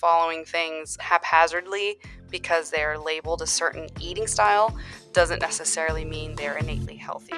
following things haphazardly because they're labeled a certain eating style doesn't necessarily mean they're innately healthy.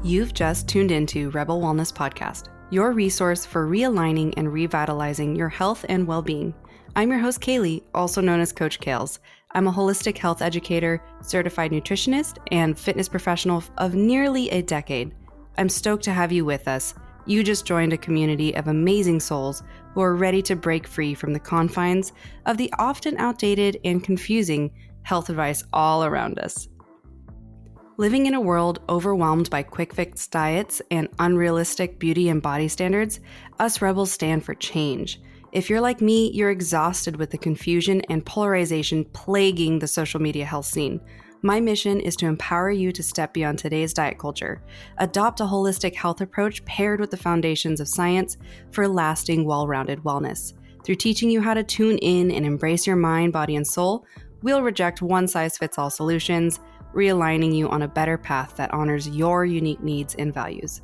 You've just tuned into Rebel Wellness Podcast, your resource for realigning and revitalizing your health and well-being. I'm your host, Kaylee, also known as Coach Kales. I'm a holistic health educator, certified nutritionist, and fitness professional of nearly a decade. I'm stoked to have you with us. You just joined a community of amazing souls who are ready to break free from the confines of the often outdated and confusing health advice all around us. Living in a world overwhelmed by quick fix diets and unrealistic beauty and body standards, us rebels stand for change. If you're like me, you're exhausted with the confusion and polarization plaguing the social media health scene. My mission is to empower you to step beyond today's diet culture, adopt a holistic health approach paired with the foundations of science for lasting, well-rounded wellness. Through teaching you how to tune in and embrace your mind, body, and soul, we'll reject one-size-fits-all solutions, realigning you on a better path that honors your unique needs and values.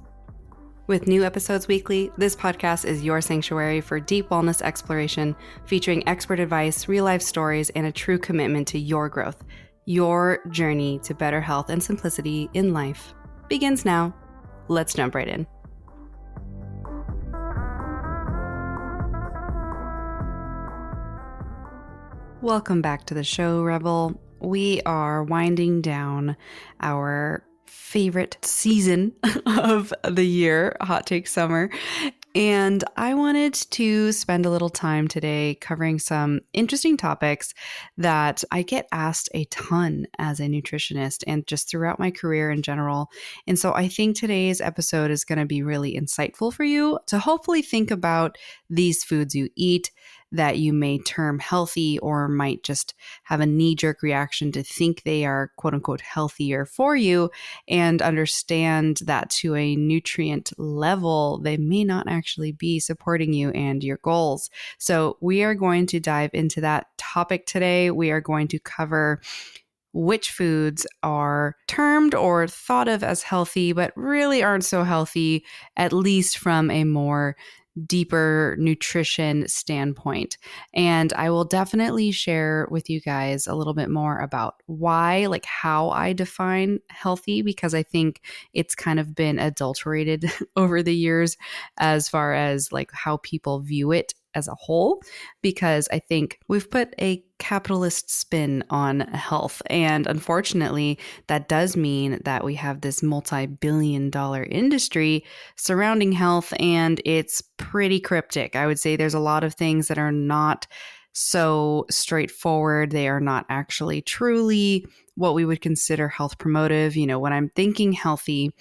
With new episodes weekly, this podcast is your sanctuary for deep wellness exploration, featuring expert advice, real-life stories, and a true commitment to your growth. Your journey to better health and simplicity in life begins now. Let's jump right in. Welcome back to the show, Rebel. We are winding down our favorite season of the year, hot take summer. And I wanted to spend a little time today covering some interesting topics that I get asked a ton as a nutritionist and just throughout my career in general. And so I think today's episode is going to be really insightful for you to hopefully think about these foods you eat that you may term healthy or might just have a knee-jerk reaction to think they are quote-unquote healthier for you, and understand that to a nutrient level, they may not actually be supporting you and your goals. So we are going to dive into that topic today. We are going to cover which foods are termed or thought of as healthy, but really aren't so healthy, at least from a more deeper nutrition standpoint. And I will definitely share with you guys a little bit more about why, like how I define healthy, because I think it's kind of been adulterated over the years as far as like how people view it as a whole, because I think we've put a capitalist spin on health. And unfortunately, that does mean that we have this multi-billion-dollar industry surrounding health, and it's pretty cryptic. I would say there's a lot of things that are not so straightforward. They are not actually truly what we would consider health promotive. You know, when I'm thinking healthy,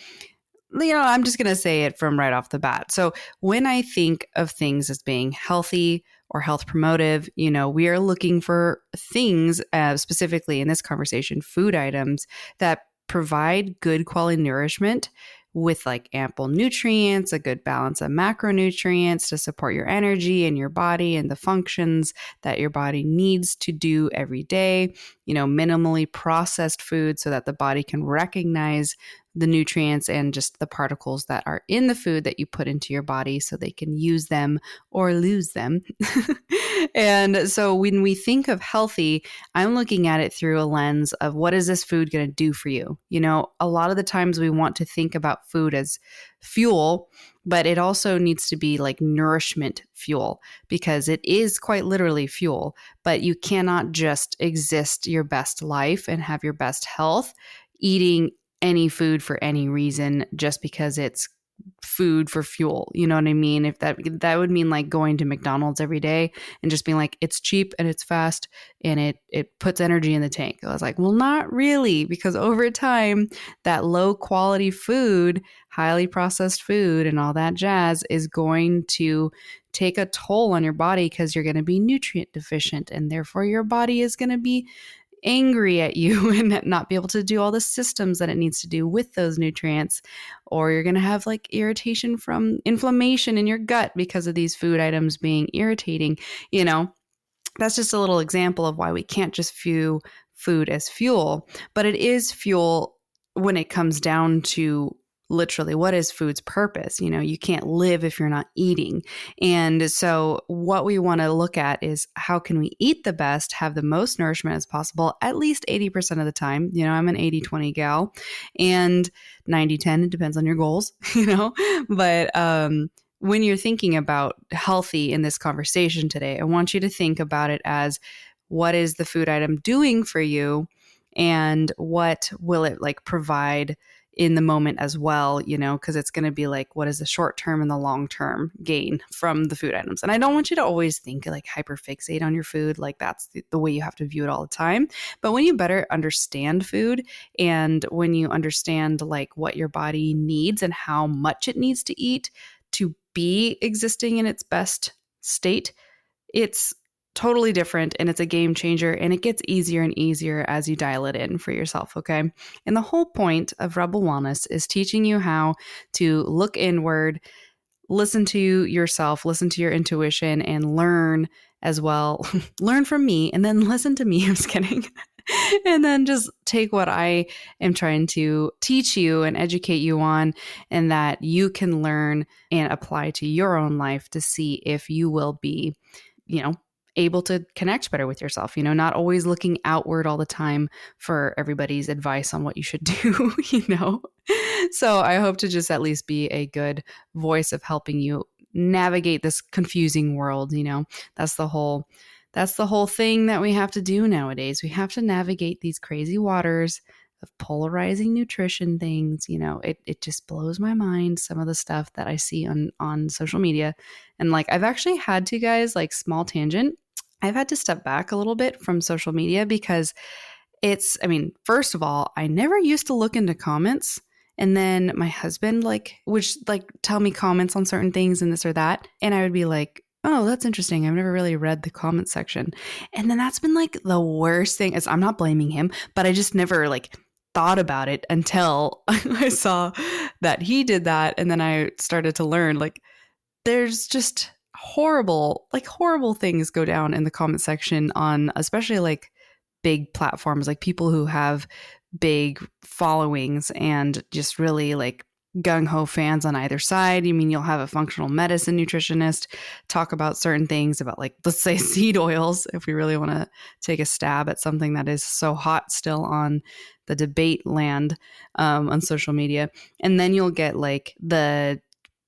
I'm just going to say it from right off the bat. So when I think of things as being healthy or health promotive, we are looking for things, specifically in this conversation, food items that provide good quality nourishment with like ample nutrients, a good balance of macronutrients to support your energy and your body and the functions that your body needs to do every day, minimally processed food so that the body can recognize the nutrients and just the particles that are in the food that you put into your body so they can use them or lose them. And so when we think of healthy, I'm looking at it through a lens of what is this food going to do for you? A lot of the times we want to think about food as fuel, but it also needs to be like nourishment fuel, because it is quite literally fuel, but you cannot just exist your best life and have your best health eating any food for any reason just because it's food for fuel. You know what I mean? If that would mean like going to McDonald's every day and just being like, it's cheap and it's fast and it puts energy in the tank. I was like, well, not really, because over time, that low quality food, highly processed food and all that jazz is going to take a toll on your body because you're going to be nutrient deficient, and therefore your body is going to be angry at you and not be able to do all the systems that it needs to do with those nutrients, or you're going to have like irritation from inflammation in your gut because of these food items being irritating. That's just a little example of why we can't just view food as fuel, but it is fuel when it comes down to literally, what is food's purpose? You can't live if you're not eating. And so what we want to look at is how can we eat the best, have the most nourishment as possible, at least 80% of the time. I'm an 80-20 gal, and 90-10, it depends on your goals, but when you're thinking about healthy in this conversation today, I want you to think about it as, what is the food item doing for you, and what will it like provide in the moment as well, because it's going to be like, what is the short term and the long term gain from the food items? And I don't want you to always think like hyperfixate on your food. Like that's the way you have to view it all the time. But when you better understand food, and when you understand like what your body needs and how much it needs to eat to be existing in its best state, it's totally different, and it's a game changer, and it gets easier and easier as you dial it in for yourself, okay? And the whole point of Rebel Wellness is teaching you how to look inward, listen to yourself, listen to your intuition, and learn as well. Learn from me, and then listen to me. I'm just kidding. And then just take what I am trying to teach you and educate you on, and that you can learn and apply to your own life to see if you will be, able to connect better with yourself, not always looking outward all the time for everybody's advice on what you should do, So I hope to just at least be a good voice of helping you navigate this confusing world. That's the whole thing that we have to do nowadays. We have to navigate these crazy waters of polarizing nutrition things. It just blows my mind, some of the stuff that I see on social media. And like, I've actually had to, guys, like, small tangent, I've had to step back a little bit from social media because first of all, I never used to look into comments. And then my husband would tell me comments on certain things and this or that. And I would be like, oh, that's interesting. I've never really read the comment section. And then that's been like the worst thing. I'm not blaming him, but I just never thought about it until I saw that he did that. And then I started to learn there's just horrible things go down in the comment section on especially big platforms, like people who have big followings and just really gung-ho fans on either side. You'll have a functional medicine nutritionist talk about certain things about let's say seed oils, if we really want to take a stab at something that is so hot still on the debate land on social media. And then you'll get the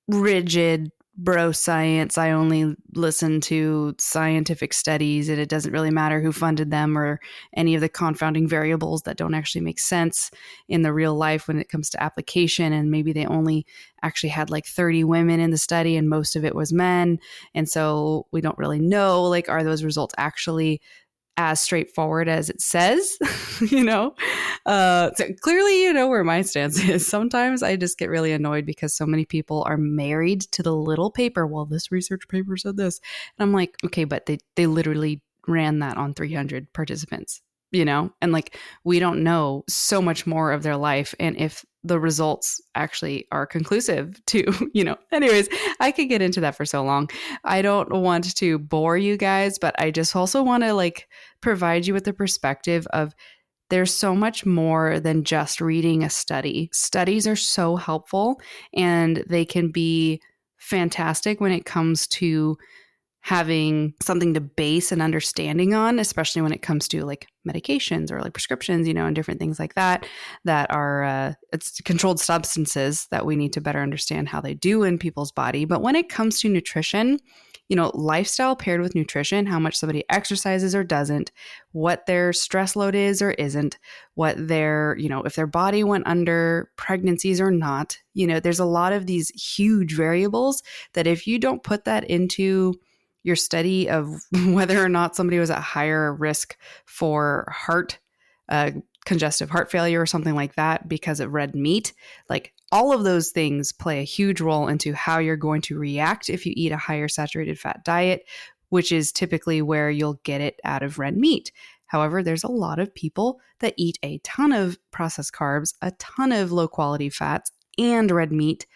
rigid bro science, I only listen to scientific studies and it doesn't really matter who funded them or any of the confounding variables that don't actually make sense in the real life when it comes to application. And maybe they only actually had 30 women in the study and most of it was men. And so we don't really know, are those results actually as straightforward as it says, So clearly, where my stance is. Sometimes I just get really annoyed because so many people are married to the little paper. Well, this research paper said this. And I'm like, okay, but they literally ran that on 300 participants, and we don't know so much more of their life. And if the results actually are conclusive too, anyways, I could get into that for so long. I don't want to bore you guys, but I just also want to provide you with the perspective of there's so much more than just reading a study. Studies are so helpful and they can be fantastic when it comes to having something to base an understanding on, especially when it comes to medications or prescriptions, and different things like that are it's controlled substances that we need to better understand how they do in people's body. But when it comes to nutrition, lifestyle paired with nutrition, how much somebody exercises or doesn't, what their stress load is or isn't, what their, if their body went under, pregnancies or not, there's a lot of these huge variables that if you don't put that into your study of whether or not somebody was at higher risk for congestive heart failure or something like that because of red meat, all of those things play a huge role into how you're going to react if you eat a higher saturated fat diet, which is typically where you'll get it out of red meat. However, there's a lot of people that eat a ton of processed carbs, a ton of low quality fats, and red meat.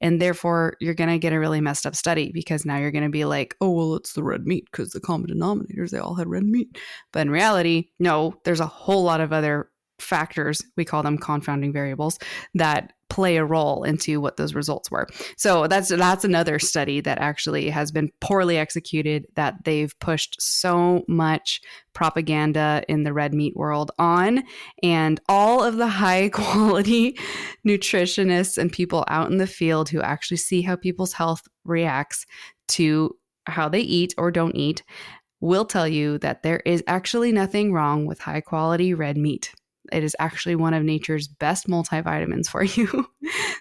And therefore, you're going to get a really messed up study because now you're going to be like, oh, well, it's the red meat because the common denominators, they all had red meat. But in reality, no, there's a whole lot of other factors, we call them confounding variables, that play a role into what those results were. So that's another study that actually has been poorly executed, that they've pushed so much propaganda in the red meat world on, and all of the high quality nutritionists and people out in the field who actually see how people's health reacts to how they eat or don't eat will tell you that there is actually nothing wrong with high quality red meat. It is actually one of nature's best multivitamins for you.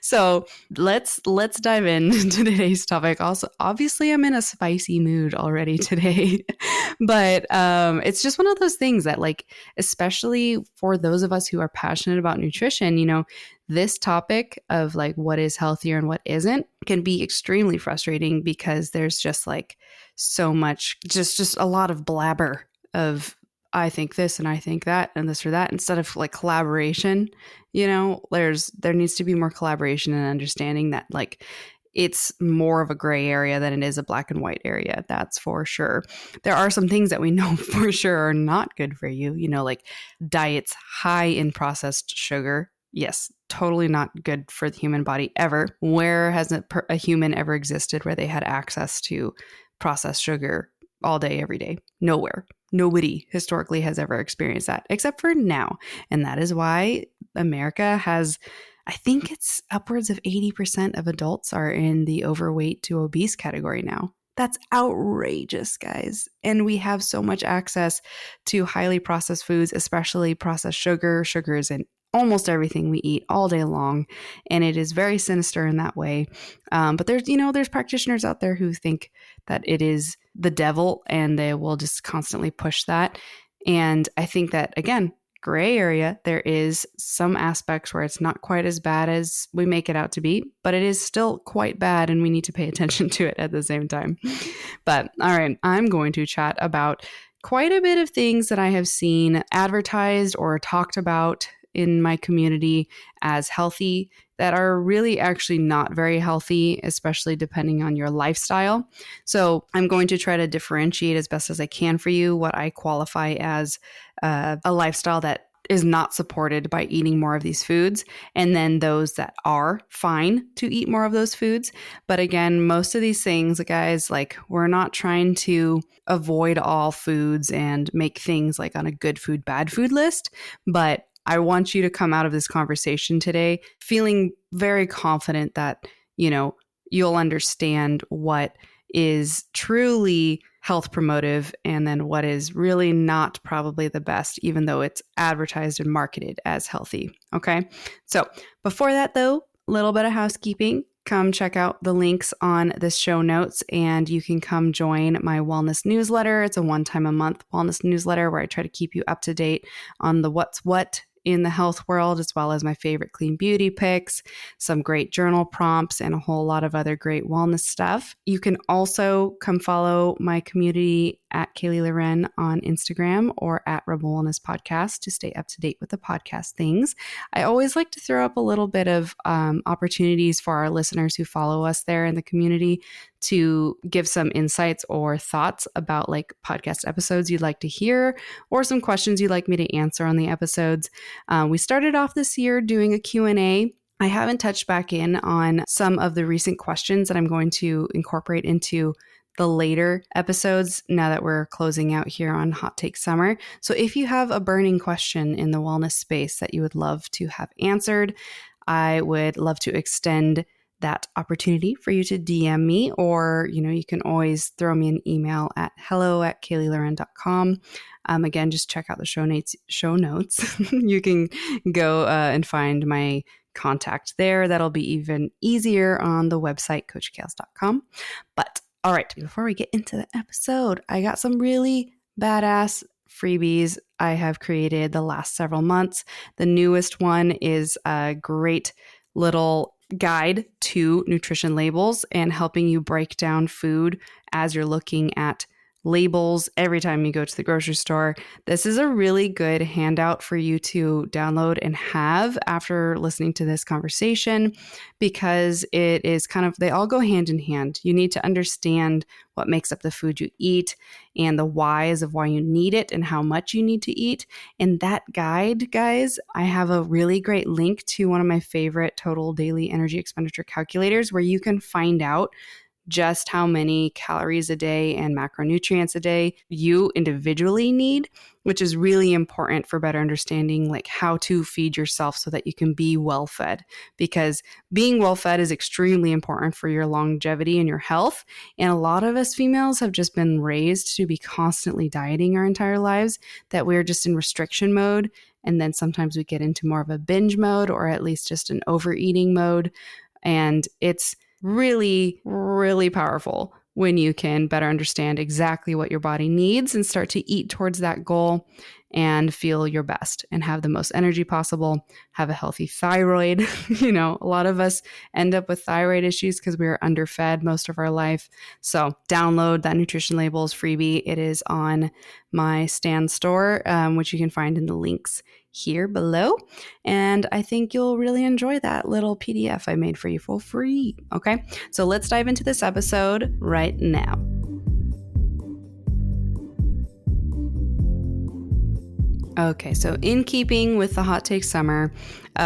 So let's dive into today's topic. Also, obviously, I'm in a spicy mood already today, but it's just one of those things that, like, especially for those of us who are passionate about nutrition, you know, this topic of like what is healthier and what isn't can be extremely frustrating because there's just like so much, just a lot of blabber of I think this and I think that and this or that, instead of like collaboration. You know, there needs to be more collaboration and understanding that like it's more of a gray area than it is a black and white area. That's for sure. There are some things that we know for sure are not good for you, you know, like diets high in processed sugar. Yes, totally not good for the human body ever. Where has a human ever existed where they had access to processed sugar all day, every day? Nowhere. Nobody historically has ever experienced that except for now. And that is why America has, I think it's upwards of 80% of adults are in the overweight to obese category now. That's outrageous, guys. And we have so much access to highly processed foods, especially processed sugar. Sugar is in almost everything we eat all day long. And it is very sinister in that way. But there's practitioners out there who think that it is the devil and they will just constantly push that. And I think that, again, gray area, there is some aspects where it's not quite as bad as we make it out to be, but it is still quite bad and we need to pay attention to it at the same time. But all right, I'm going to chat about quite a bit of things that I have seen advertised or talked about in my community as healthy that are really actually not very healthy, especially depending on your lifestyle. So I'm going to try to differentiate as best as I can for you what I qualify as a lifestyle that is not supported by eating more of these foods, and then those that are fine to eat more of those foods. But again, most of these things, guys, like we're not trying to avoid all foods and make things like on a good food, bad food list, but I want you to come out of this conversation today feeling very confident that, you know, you'll understand what is truly health promotive and then what is really not probably the best, even though it's advertised and marketed as healthy. Okay. So before that, though, a little bit of housekeeping. Come check out the links on the show notes and you can come join my wellness newsletter. It's a one-time-a-month wellness newsletter where I try to keep you up to date on the what's what in the health world, as well as my favorite clean beauty picks, some great journal prompts, and a whole lot of other great wellness stuff. You can also come follow my community at Kaylee Loren on Instagram or at Rebel Wellness Podcast to stay up to date with the podcast things. I always like to throw up a little bit of opportunities for our listeners who follow us there in the community to give some insights or thoughts about like podcast episodes you'd like to hear or some questions you'd like me to answer on the episodes. We started off this year doing a Q&A. I haven't touched back in on some of the recent questions that I'm going to incorporate into the later episodes now that we're closing out here on Hot Take Summer. So if you have a burning question in the wellness space that you would love to have answered, I would love to extend that opportunity for you to DM me, or, you know, you can always throw me an email at hello@kayleeloren.com. Again, just check out the show notes. You can go and find my contact there. That'll be even easier on the website, coachkales.com. But all right, before we get into the episode, I got some really badass freebies I have created the last several months. The newest one is a great little guide to nutrition labels and helping you break down food as you're looking at labels every time you go to the grocery store. This is a really good handout for you to download and have after listening to this conversation, because it is kind of, they all go hand in hand. You need to understand what makes up the food you eat and the whys of why you need it and how much you need to eat. In that guide, guys, I have a really great link to one of my favorite total daily energy expenditure calculators where you can find out just how many calories a day and macronutrients a day you individually need, which is really important for better understanding like how to feed yourself so that you can be well fed, because being well fed is extremely important for your longevity and your health. And a lot of us females have just been raised to be constantly dieting our entire lives, that we're just in restriction mode. And then sometimes we get into more of a binge mode, or at least just an overeating mode. And it's really, really powerful when you can better understand exactly what your body needs and start to eat towards that goal and feel your best and have the most energy possible, have a healthy thyroid. A lot of us end up with thyroid issues because we are underfed most of our life. So download that nutrition labels freebie. It is on my Stan store, which you can find in the links here below. And I think you'll really enjoy that little PDF I made for you for free. Okay, so let's dive into this episode right now. Okay, so in keeping with the hot take summer,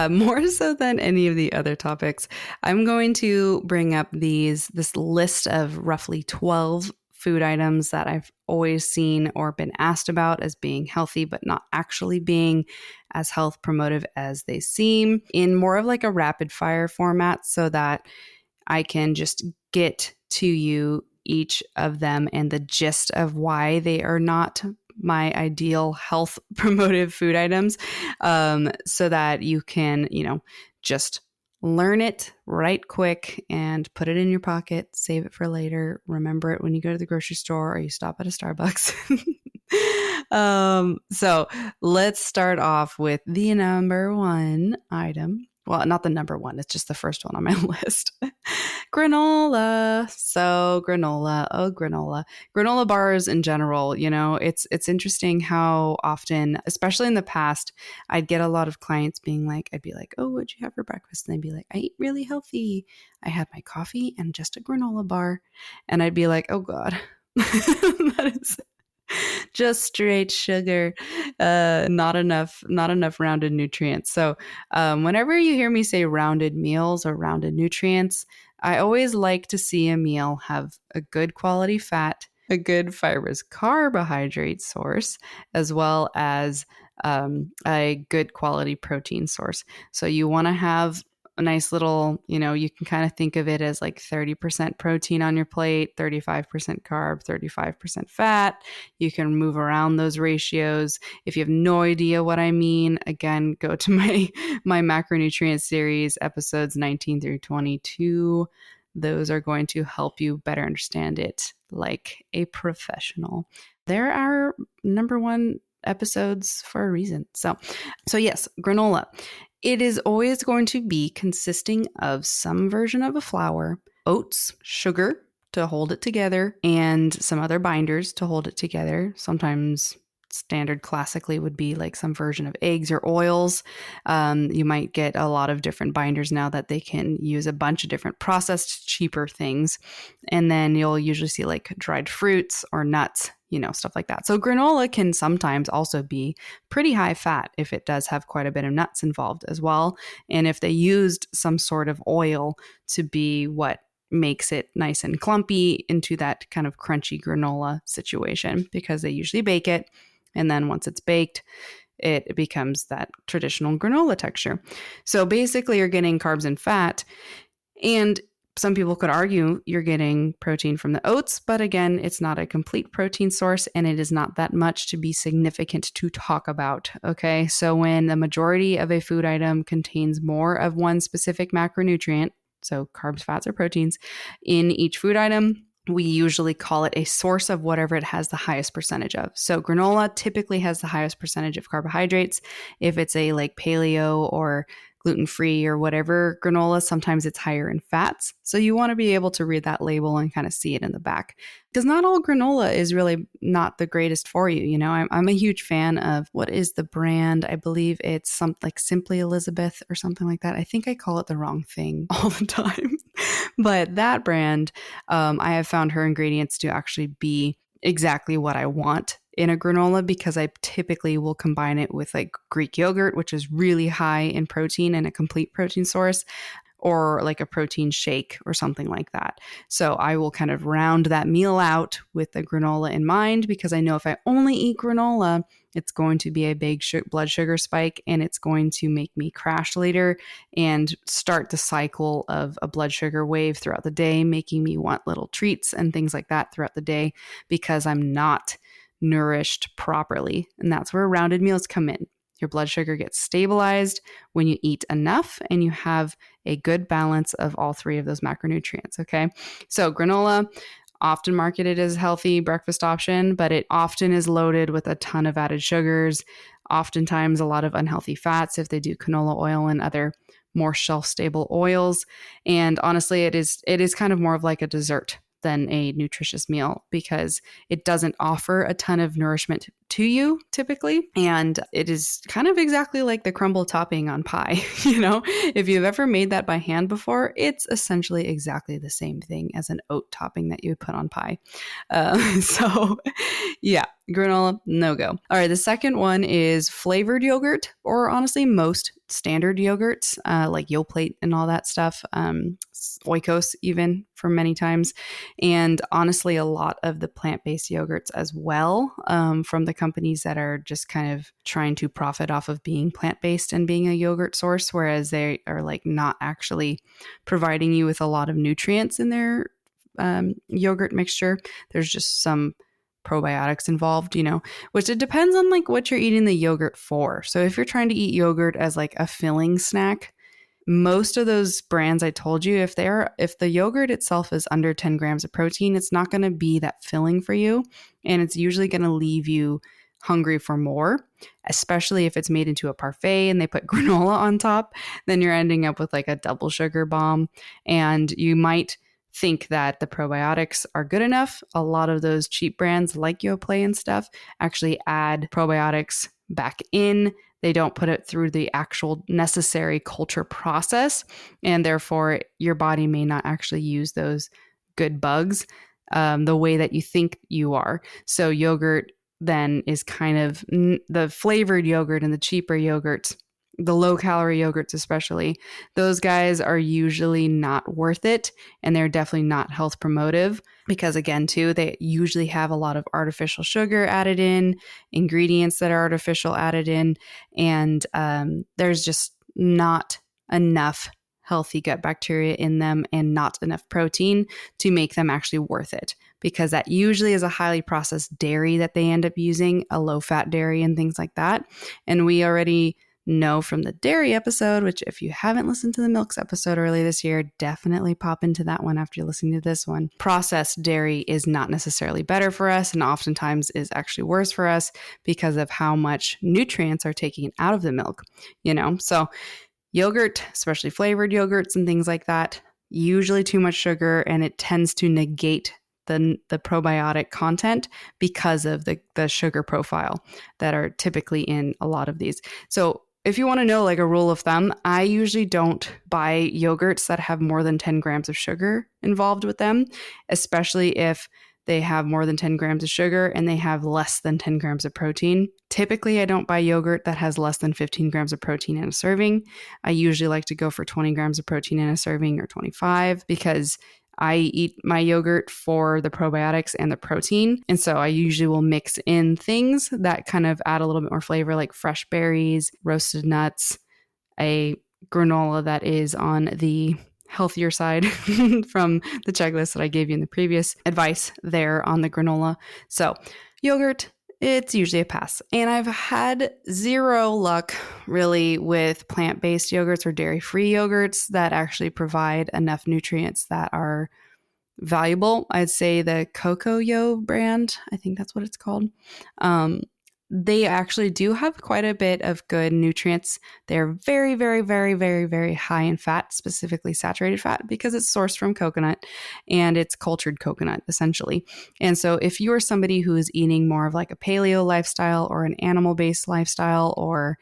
more so than any of the other topics, I'm going to bring up this list of roughly 12 food items that I've always seen or been asked about as being healthy, but not actually being as health promotive as they seem, in more of like a rapid fire format so that I can just get to you each of them and the gist of why they are not my ideal health promotive food items, so that you can, just learn it right quick and put it in your pocket, save it for later, remember it when you go to the grocery store or you stop at a Starbucks. So let's start off with the number one item. Well, not the number one, it's just the first one on my list. Granola. So granola bars in general, it's interesting how often, especially in the past, I'd get a lot of clients being like, I'd be like, oh, what'd you have for breakfast? And they'd be like, I eat really healthy. I had my coffee and just a granola bar. And I'd be like, oh God, that is just straight sugar, not enough rounded nutrients. So whenever you hear me say rounded meals or rounded nutrients, I always like to see a meal have a good quality fat, a good fibrous carbohydrate source, as well as a good quality protein source. So you want to have a nice little, you can kind of think of it as like 30% protein on your plate, 35% carb, 35% fat. You can move around those ratios. If you have no idea what I mean, again, go to my macronutrient series, episodes 19 through 22. Those are going to help you better understand it like a professional. There are number one episodes for a reason. So yes, granola. It is always going to be consisting of some version of a flour, oats, sugar to hold it together, and some other binders to hold it together. Sometimes standard classically would be like some version of eggs or oils. You might get a lot of different binders now that they can use a bunch of different processed, cheaper things. And then you'll usually see like dried fruits or nuts, stuff like that. So granola can sometimes also be pretty high fat if it does have quite a bit of nuts involved as well. And if they used some sort of oil to be what makes it nice and clumpy into that kind of crunchy granola situation, because they usually bake it. And then once it's baked, it becomes that traditional granola texture. So basically you're getting carbs and fat. And some people could argue you're getting protein from the oats, but again, it's not a complete protein source and it is not that much to be significant to talk about. Okay. So when the majority of a food item contains more of one specific macronutrient, so carbs, fats, or proteins in each food item, we usually call it a source of whatever it has the highest percentage of. So granola typically has the highest percentage of carbohydrates. If it's a like paleo or gluten-free or whatever granola, sometimes it's higher in fats. So you want to be able to read that label and kind of see it in the back. Because not all granola is really not the greatest for you. You know, I'm a huge fan of, what is the brand? I believe it's something like Simply Elizabeth or something like that. I think I call it the wrong thing all the time. But that brand, I have found her ingredients to actually be exactly what I want in a granola, because I typically will combine it with like Greek yogurt, which is really high in protein and a complete protein source, or like a protein shake or something like that. So I will kind of round that meal out with the granola in mind, because I know if I only eat granola, it's going to be a big blood sugar spike, and it's going to make me crash later and start the cycle of a blood sugar wave throughout the day, making me want little treats and things like that throughout the day, because I'm not nourished properly. And that's where rounded meals come in. Your blood sugar gets stabilized when you eat enough and you have a good balance of all three of those macronutrients. Okay. So granola, often marketed as a healthy breakfast option, but it often is loaded with a ton of added sugars, oftentimes a lot of unhealthy fats if they do canola oil and other more shelf-stable oils. And honestly, it is kind of more of like a dessert than a nutritious meal, because it doesn't offer a ton of nourishment to you typically. And it is kind of exactly like the crumble topping on pie. You know, if you've ever made that by hand before, it's essentially exactly the same thing as an oat topping that you would put on pie. So yeah, granola, no go. All right, the second one is flavored yogurt, or honestly, most standard yogurts, like Yoplait and all that stuff, Oikos even for many times. And honestly, a lot of the plant-based yogurts as well, from the companies that are just kind of trying to profit off of being plant-based and being a yogurt source, whereas they are like not actually providing you with a lot of nutrients in their yogurt mixture. There's just some probiotics involved, you know, which it depends on like what you're eating the yogurt for. So if you're trying to eat yogurt as like a filling snack, most of those brands I told you, if the yogurt itself is under 10 grams of protein, it's not going to be that filling for you. And it's usually going to leave you hungry for more, especially if it's made into a parfait and they put granola on top. Then you're ending up with like a double sugar bomb. And you might think that the probiotics are good enough. A lot of those cheap brands like Yoplait and stuff actually add probiotics back in. They don't put it through the actual necessary culture process, and therefore your body may not actually use those good bugs the way that you think you are. So yogurt then is kind of the flavored yogurt and the cheaper yogurts, the low calorie yogurts especially, those guys are usually not worth it, and they're definitely not health promotive, because again too, they usually have a lot of artificial sugar added in, ingredients that are artificial added in, and there's just not enough healthy gut bacteria in them and not enough protein to make them actually worth it, because that usually is a highly processed dairy that they end up using, a low fat dairy and things like that. And we already know from the dairy episode, which if you haven't listened to the milks episode early this year, definitely pop into that one after you're listening to this one. Processed dairy is not necessarily better for us, and oftentimes is actually worse for us because of how much nutrients are taken out of the milk, you know? So yogurt, especially flavored yogurts and things like that, usually too much sugar, and it tends to negate the probiotic content because of the sugar profile that are typically in a lot of these. So if you want to know like a rule of thumb, I usually don't buy yogurts that have more than 10 grams of sugar involved with them, especially if they have more than 10 grams of sugar and they have less than 10 grams of protein. Typically, I don't buy yogurt that has less than 15 grams of protein in a serving. I usually like to go for 20 grams of protein in a serving, or 25, because I eat my yogurt for the probiotics and the protein. And so I usually will mix in things that kind of add a little bit more flavor, like fresh berries, roasted nuts, a granola that is on the healthier side from the checklist that I gave you in the previous advice there on the granola. So yogurt, it's usually a pass. And I've had zero luck really with plant-based yogurts or dairy-free yogurts that actually provide enough nutrients that are valuable. I'd say the Cocoa Yo brand, I think that's what it's called. they actually do have quite a bit of good nutrients. They're very, very, very, very, very high in fat, specifically saturated fat, because it's sourced from coconut and it's cultured coconut, essentially. And so if you're somebody who is eating more of like a paleo lifestyle or an animal-based lifestyle, or,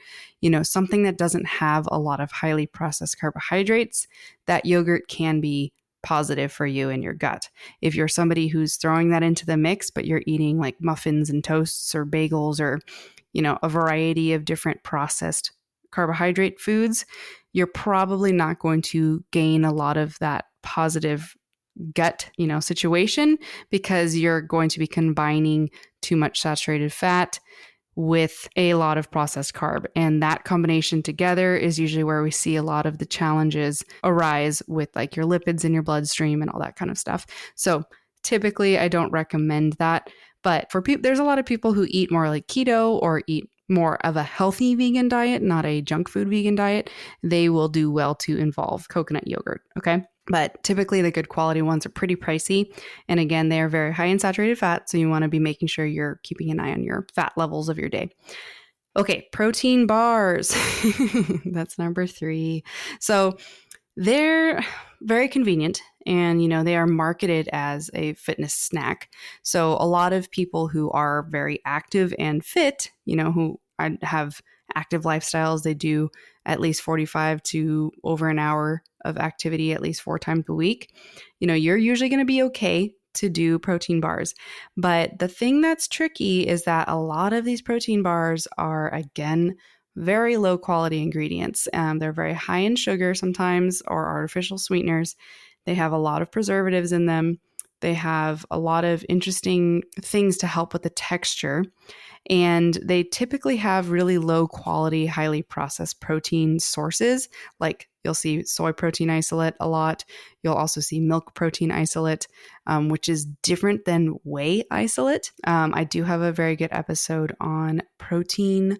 something that doesn't have a lot of highly processed carbohydrates, that yogurt can be positive for you in your gut. If you're somebody who's throwing that into the mix, but you're eating like muffins and toasts or bagels or, a variety of different processed carbohydrate foods, you're probably not going to gain a lot of that positive gut, situation, because you're going to be combining too much saturated fat with a lot of processed carb. And that combination together is usually where we see a lot of the challenges arise with like your lipids in your bloodstream and all that kind of stuff. So typically I don't recommend that. But for people, there's a lot of people who eat more like keto or eat more of a healthy vegan diet, not a junk food vegan diet. They will do well to involve coconut yogurt. Okay. But typically the good quality ones are pretty pricey. And again, they are very high in saturated fat. So you want to be making sure you're keeping an eye on your fat levels of your day. Okay, protein bars. That's number 3. So they're very convenient, and they are marketed as a fitness snack. So a lot of people who are very active and fit, who have active lifestyles, they do at least 45 to over an hour of activity at least 4 times a week. You're usually going to be okay to do protein bars. But the thing that's tricky is that a lot of these protein bars are, again, very low quality ingredients. They're very high in sugar sometimes, or artificial sweeteners. They have a lot of preservatives in them. They have a lot of interesting things to help with the texture. And they typically have really low quality, highly processed protein sources. Like you'll see soy protein isolate a lot. You'll also see milk protein isolate, which is different than whey isolate. I do have a very good episode on protein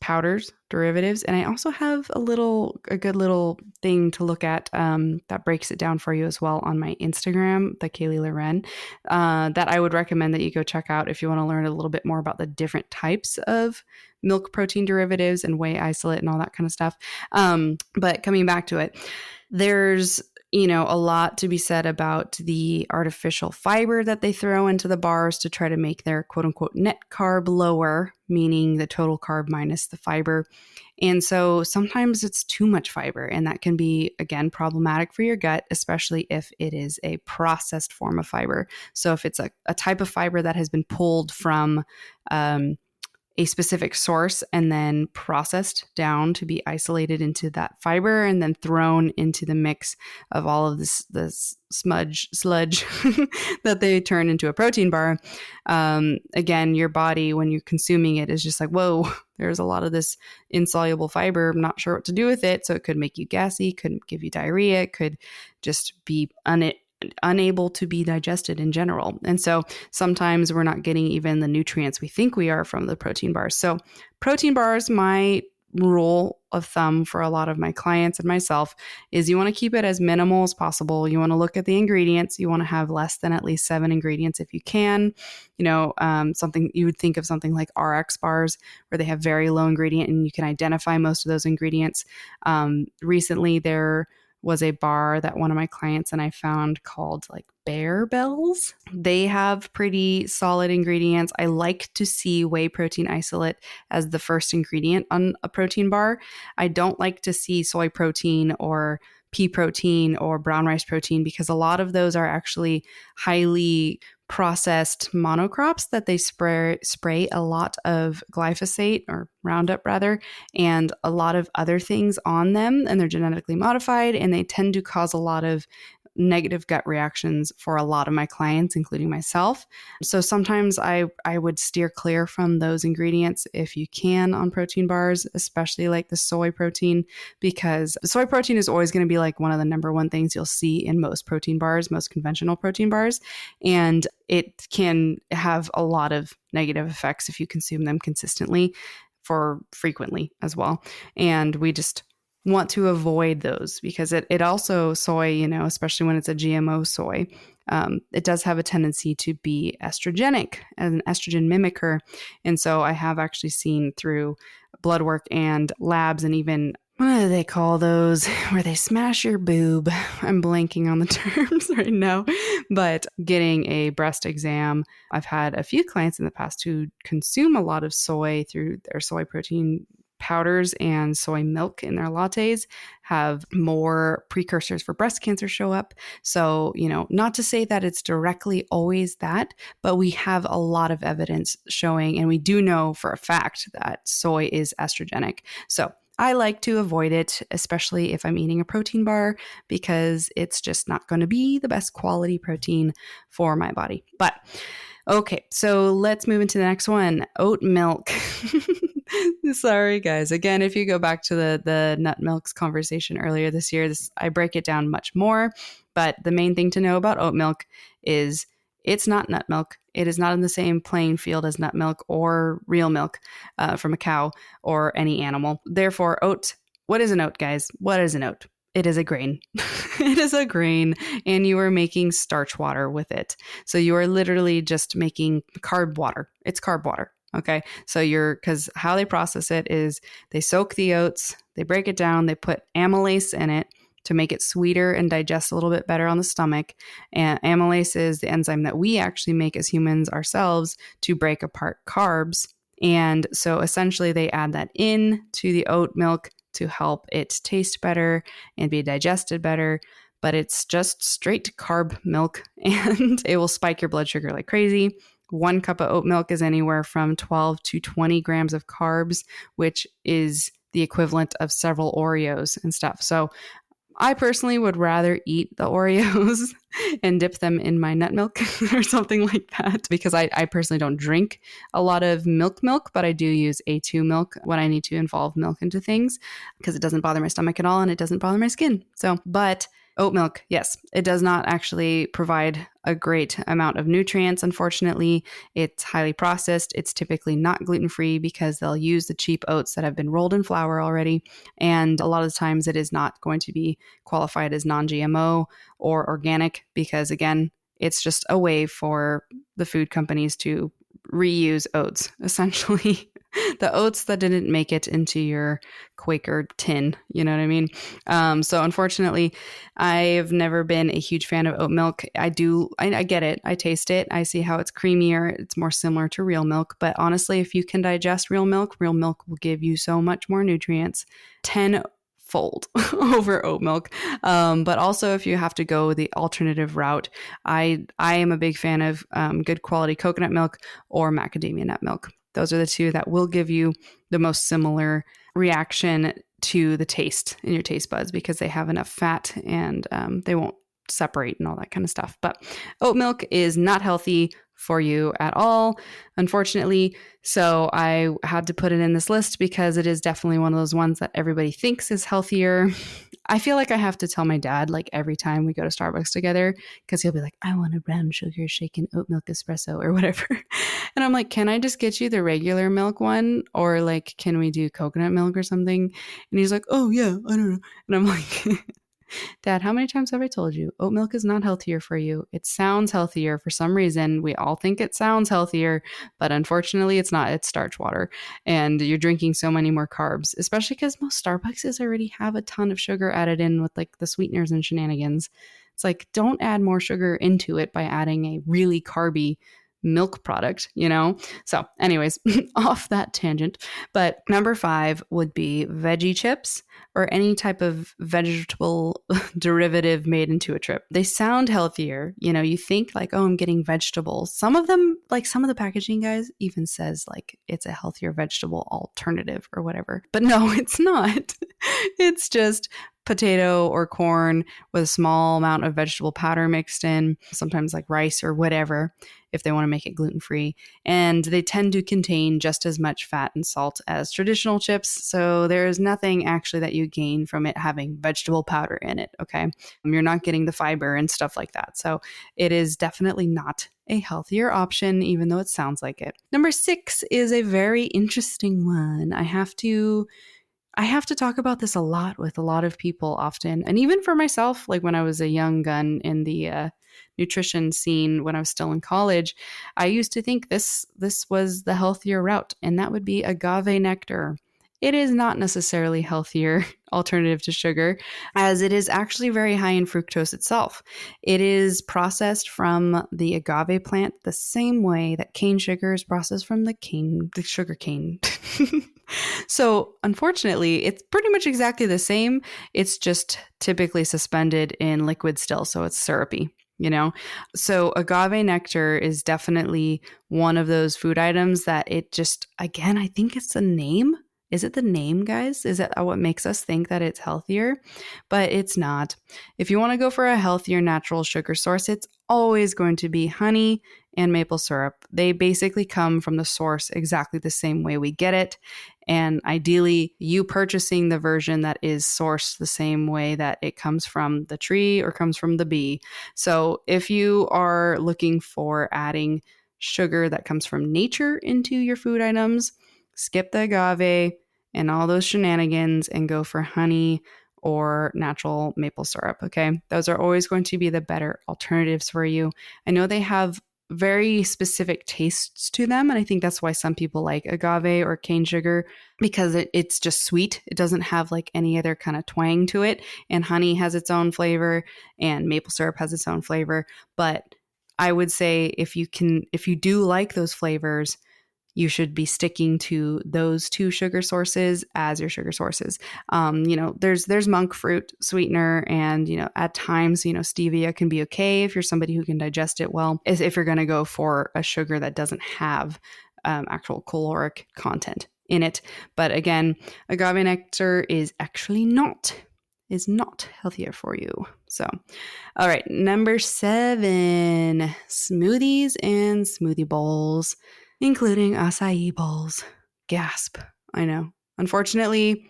powders, derivatives. And I also have a good little thing to look at that breaks it down for you as well on my Instagram, the Kaylee Loren, that I would recommend that you go check out if you want to learn a little bit more about the different types of milk protein derivatives and whey isolate and all that kind of stuff. But coming back to it, there's a lot to be said about the artificial fiber that they throw into the bars to try to make their quote unquote net carb lower, meaning the total carb minus the fiber. And so sometimes it's too much fiber, and that can be, again, problematic for your gut, especially if it is a processed form of fiber. So if it's a type of fiber that has been pulled from a specific source and then processed down to be isolated into that fiber and then thrown into the mix of all of this sludge that they turn into a protein bar. Again, your body, when you're consuming it, is just like, whoa, there's a lot of this insoluble fiber. I'm not sure what to do with it. So it could make you gassy, could give you diarrhea, it could just be unable to be digested in general. And so sometimes we're not getting even the nutrients we think we are from the protein bars. So protein bars, my rule of thumb for a lot of my clients and myself, is you want to keep it as minimal as possible. You want to look at the ingredients. You want to have less than at least 7 ingredients if you can. Something you would think of something like RX bars, where they have very low ingredient and you can identify most of those ingredients. Recently, there was a bar that one of my clients and I found called like Bear Bells. They have pretty solid ingredients. I like to see whey protein isolate as the first ingredient on a protein bar. I don't like to see soy protein or pea protein or brown rice protein, because a lot of those are actually highly processed monocrops that they spray a lot of glyphosate, or Roundup rather, and a lot of other things on them, and they're genetically modified, and they tend to cause a lot of negative gut reactions for a lot of my clients, including myself. So sometimes I would steer clear from those ingredients if you can on protein bars, especially like the soy protein, because the soy protein is always going to be like one of the number one things you'll see in most protein bars, most conventional protein bars. And it can have a lot of negative effects if you consume them consistently for frequently as well. And we just want to avoid those, because it also, soy, especially when it's a GMO soy, it does have a tendency to be estrogenic, as an estrogen mimicker. And so I have actually seen through blood work and labs, and even, what do they call those, where they smash your boob? I'm blanking on the terms right now, but getting a breast exam. I've had a few clients in the past who consume a lot of soy through their soy protein powders and soy milk in their lattes, have more precursors for breast cancer show up. So, not to say that it's directly always that, but we have a lot of evidence showing, and we do know for a fact that soy is estrogenic. So I like to avoid it, especially if I'm eating a protein bar, because it's just not going to be the best quality protein for my body. But okay, so let's move into the next one. Oat milk. Sorry, guys. Again, if you go back to the nut milks conversation earlier this year, I break it down much more. But the main thing to know about oat milk is it's not nut milk. It is not in the same playing field as nut milk or real milk from a cow or any animal. Therefore, oat. What is an oat, guys? What is an oat? It is a grain. It is a grain, and you are making starch water with it. So you are literally just making carb water. It's carb water. Okay. So because how they process it is they soak the oats, they break it down, they put amylase in it to make it sweeter and digest a little bit better on the stomach. And amylase is the enzyme that we actually make as humans ourselves to break apart carbs. And so essentially they add that in to the oat milk to help it taste better and be digested better. But it's just straight carb milk, and it will spike your blood sugar like crazy. 1 cup of oat milk is anywhere from 12 to 20 grams of carbs, which is the equivalent of several Oreos and stuff. So I personally would rather eat the Oreos and dip them in my nut milk or something like that, because I personally don't drink a lot of milk, but I do use A2 milk when I need to involve milk into things, because it doesn't bother my stomach at all and it doesn't bother my skin. So, but oat milk, yes, it does not actually provide a great amount of nutrients, unfortunately. It's highly processed. It's typically not gluten-free because they'll use the cheap oats that have been rolled in flour already. And a lot of the times it is not going to be qualified as non-GMO or organic, because again, it's just a way for the food companies to reuse oats, essentially. The oats that didn't make it into your Quaker tin, you know what I mean? So unfortunately, I've never been a huge fan of oat milk. I get it. I taste it. I see how it's creamier. It's more similar to real milk. But honestly, if you can digest real milk will give you so much more nutrients, tenfold over oat milk. But also, if you have to go the alternative route, I am a big fan of good quality coconut milk or macadamia nut milk. Those are the two that will give you the most similar reaction to the taste in your taste buds, because they have enough fat and they won't separate and all that kind of stuff. But oat milk is not healthy for you at all, unfortunately. So I had to put it in this list because it is definitely one of those ones that everybody thinks is healthier. I feel like I have to tell my dad like every time we go to Starbucks together, because he'll be like, I want a brown sugar shaken oat milk espresso or whatever. And I'm like, can I just get you the regular milk one? Or like, can we do coconut milk or something? And he's like, oh yeah, I don't know. And I'm like, Dad, how many times have I told you oat milk is not healthier for you? It sounds healthier for some reason. We all think it sounds healthier, but unfortunately it's not. It's starch water, and you're drinking so many more carbs, especially because most Starbucks already have a ton of sugar added in with like the sweeteners and shenanigans. It's like, don't add more sugar into it by adding a really carby milk product, you know? So anyways, off that tangent. But number 5 would be veggie chips, or any type of vegetable derivative made into a chip. They sound healthier. You know, you think like, oh, I'm getting vegetables. Some of them, like some of the packaging guys even says like it's a healthier vegetable alternative or whatever. But no, it's not. It's just potato or corn with a small amount of vegetable powder mixed in, sometimes like rice or whatever, if they want to make it gluten-free. And they tend to contain just as much fat and salt as traditional chips. So there is nothing actually that you gain from it having vegetable powder in it, okay? You're not getting the fiber and stuff like that. So it is definitely not a healthier option, even though it sounds like it. Number 6 is a very interesting one. I have to talk about this a lot with a lot of people often. And even for myself, like when I was a young gun in the nutrition scene when I was still in college, I used to think this was the healthier route, and that would be agave nectar. It is not necessarily healthier alternative to sugar, as it is actually very high in fructose itself. It is processed from the agave plant the same way that cane sugar is processed from the sugar cane. So, unfortunately, it's pretty much exactly the same. It's just typically suspended in liquid still, so it's syrupy, you know? So, agave nectar is definitely one of those food items that it just, again, I think it's the name. Is it the name, guys? Is that what makes us think that it's healthier? But it's not. If you want to go for a healthier natural sugar source, it's always going to be honey and maple syrup. They basically come from the source exactly the same way we get it. And ideally, you purchasing the version that is sourced the same way that it comes from the tree or comes from the bee. So if you are looking for adding sugar that comes from nature into your food items, skip the agave and all those shenanigans and go for honey or natural maple syrup. Okay. Those are always going to be the better alternatives for you. I know they have very specific tastes to them. And I think that's why some people like agave or cane sugar, because it's just sweet. It doesn't have like any other kind of twang to it. And honey has its own flavor and maple syrup has its own flavor. But I would say if you do like those flavors, you should be sticking to those two sugar sources as your sugar sources. There's monk fruit sweetener, and at times stevia can be okay if you're somebody who can digest it well. As if you're going to go for a sugar that doesn't have actual caloric content in it. But again, agave nectar is not healthier for you. So, all right, number 7, smoothies and smoothie bowls, including acai bowls. Gasp. I know. Unfortunately,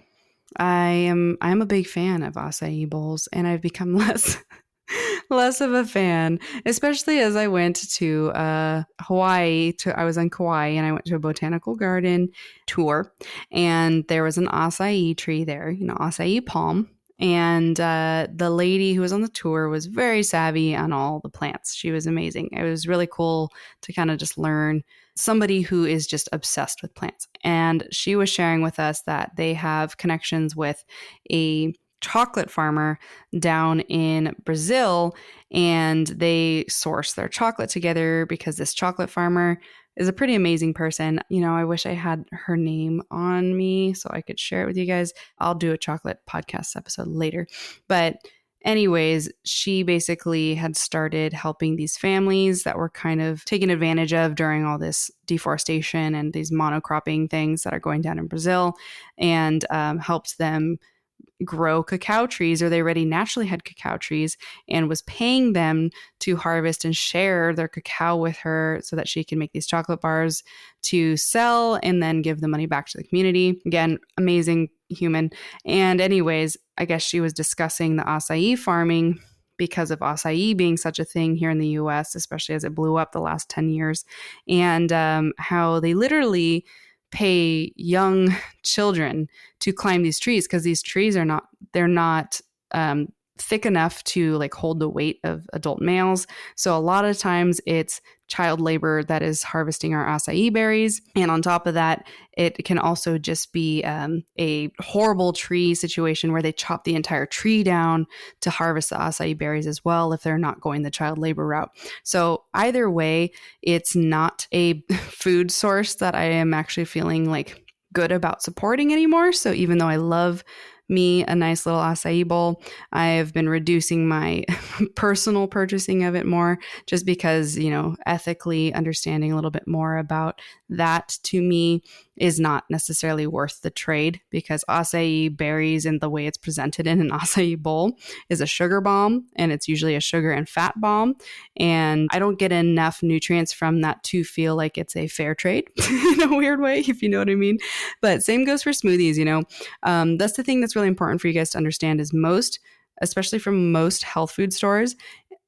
I'm a big fan of acai bowls, and I've become less of a fan, especially as I went to Hawaii. I was in Kauai, and I went to a botanical garden tour, and there was an acai tree there, acai palm. And the lady who was on the tour was very savvy on all the plants. She was amazing. It was really cool to kind of just learn somebody who is just obsessed with plants. And she was sharing with us that they have connections with a chocolate farmer down in Brazil, and they source their chocolate together because this chocolate farmer is a pretty amazing person. I wish I had her name on me so I could share it with you guys. I'll do a chocolate podcast episode later. But anyways, she basically had started helping these families that were kind of taken advantage of during all this deforestation and these monocropping things that are going down in Brazil, and helped them grow cacao trees, or they already naturally had cacao trees, and was paying them to harvest and share their cacao with her so that she can make these chocolate bars to sell and then give the money back to the community. Again, amazing human. And anyways, I guess she was discussing the acai farming because of acai being such a thing here in the US, especially as it blew up the last 10 years, and how they literally pay young children to climb these trees because these trees are not thick enough to like hold the weight of adult males. So a lot of times it's child labor that is harvesting our acai berries. And on top of that, it can also just be a horrible tree situation where they chop the entire tree down to harvest the acai berries as well if they're not going the child labor route. So either way, it's not a food source that I am actually feeling like good about supporting anymore. So even though I love me a nice little acai bowl, I've been reducing my personal purchasing of it more, just because, ethically understanding a little bit more about that to me is not necessarily worth the trade, because acai berries and the way it's presented in an acai bowl is a sugar bomb, and it's usually a sugar and fat bomb. And I don't get enough nutrients from that to feel like it's a fair trade in a weird way, if you know what I mean. But same goes for smoothies, that's the thing that's really important for you guys to understand is especially from most health food stores,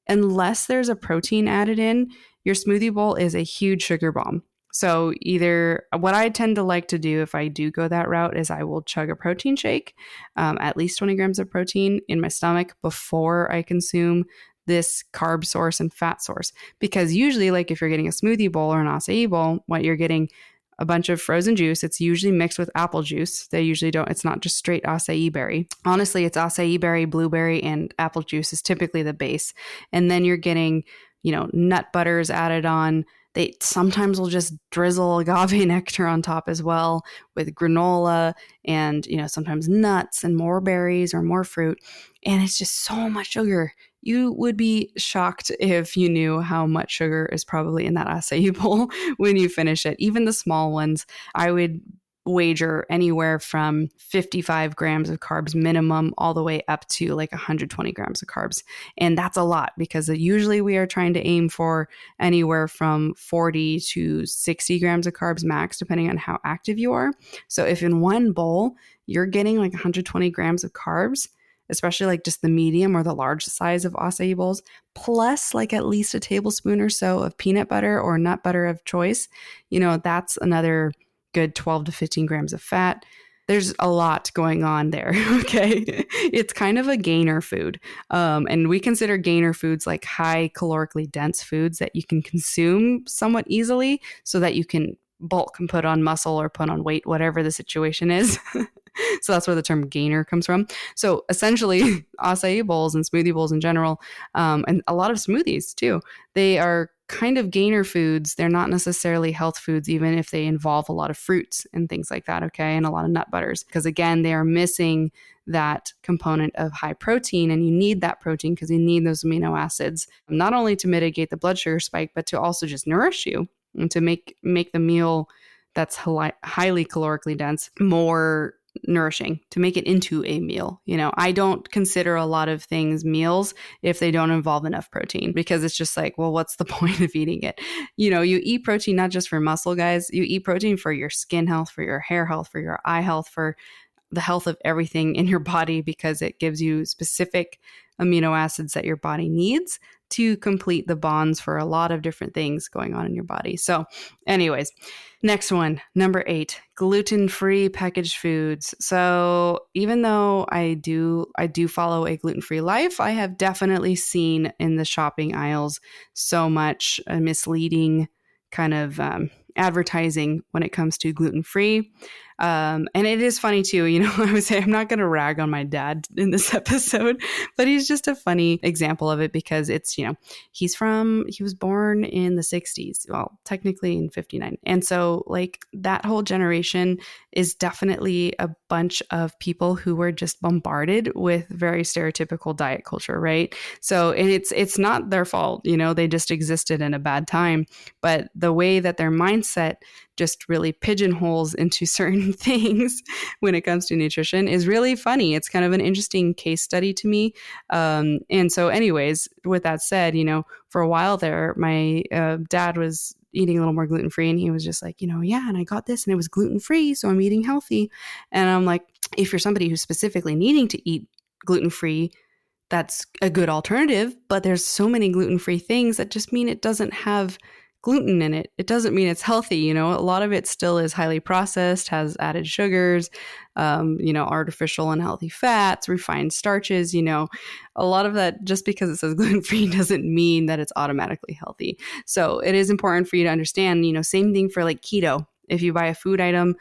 unless there's a protein added in, your smoothie bowl is a huge sugar bomb. So either what I tend to like to do if I do go that route is I will chug a protein shake, at least 20 grams of protein in my stomach before I consume this carb source and fat source. Because usually, like if you're getting a smoothie bowl or an acai bowl, what you're getting a bunch of frozen juice. It's usually mixed with apple juice. They usually don't, it's not just straight acai berry. Honestly, it's acai berry, blueberry, and apple juice is typically the base. And then you're getting, nut butters added on. They sometimes will just drizzle agave nectar on top as well with granola and, sometimes nuts and more berries or more fruit. And it's just so much sugar. You would be shocked if you knew how much sugar is probably in that acai bowl when you finish it. Even the small ones, I would wager anywhere from 55 grams of carbs minimum all the way up to like 120 grams of carbs. And that's a lot because usually we are trying to aim for anywhere from 40 to 60 grams of carbs max, depending on how active you are. So if in one bowl, you're getting like 120 grams of carbs, especially like just the medium or the large size of acai bowls, plus like at least a tablespoon or so of peanut butter or nut butter of choice, that's another good 12 to 15 grams of fat. There's a lot going on there. Okay. It's kind of a gainer food. And we consider gainer foods like high calorically dense foods that you can consume somewhat easily so that you can bulk and put on muscle or put on weight, whatever the situation is. So that's where the term gainer comes from. So essentially, acai bowls and smoothie bowls in general, and a lot of smoothies too, they are kind of gainer foods. They're not necessarily health foods, even if they involve a lot of fruits and things like that, okay, and a lot of nut butters. Because again, they are missing that component of high protein, and you need that protein because you need those amino acids, not only to mitigate the blood sugar spike, but to also just nourish you and to make the meal that's highly calorically dense more nourishing, to make it into a meal. I don't consider a lot of things meals if they don't involve enough protein, because it's just like, well, what's the point of eating it? You eat protein not just for muscle, guys. You eat protein for your skin health, for your hair health, for your eye health, for the health of everything in your body, because it gives you specific amino acids that your body needs to complete the bonds for a lot of different things going on in your body. So anyways, next one, number 8, gluten-free packaged foods. So even though I do follow a gluten-free life, I have definitely seen in the shopping aisles so much misleading kind of advertising when it comes to gluten-free. And it is funny too, I would say I'm not going to rag on my dad in this episode, but he's just a funny example of it because it's, he was born in the 60s, well, technically in 59. And so like that whole generation is definitely a bunch of people who were just bombarded with very stereotypical diet culture, right? So, and it's not their fault, they just existed in a bad time, but the way that their mindset just really pigeonholes into certain things when it comes to nutrition is really funny. It's kind of an interesting case study to me. And so anyways, with that said, for a while there, my dad was eating a little more gluten-free, and he was just like, yeah, and I got this and it was gluten-free, so I'm eating healthy. And I'm like, if you're somebody who's specifically needing to eat gluten-free, that's a good alternative, but there's so many gluten-free things that just mean it doesn't have gluten in it. It doesn't mean it's healthy. A lot of it still is highly processed, has added sugars, artificial unhealthy fats, refined starches, a lot of that, just because it says gluten-free doesn't mean that it's automatically healthy. So it is important for you to understand, same thing for like keto. If you buy a food item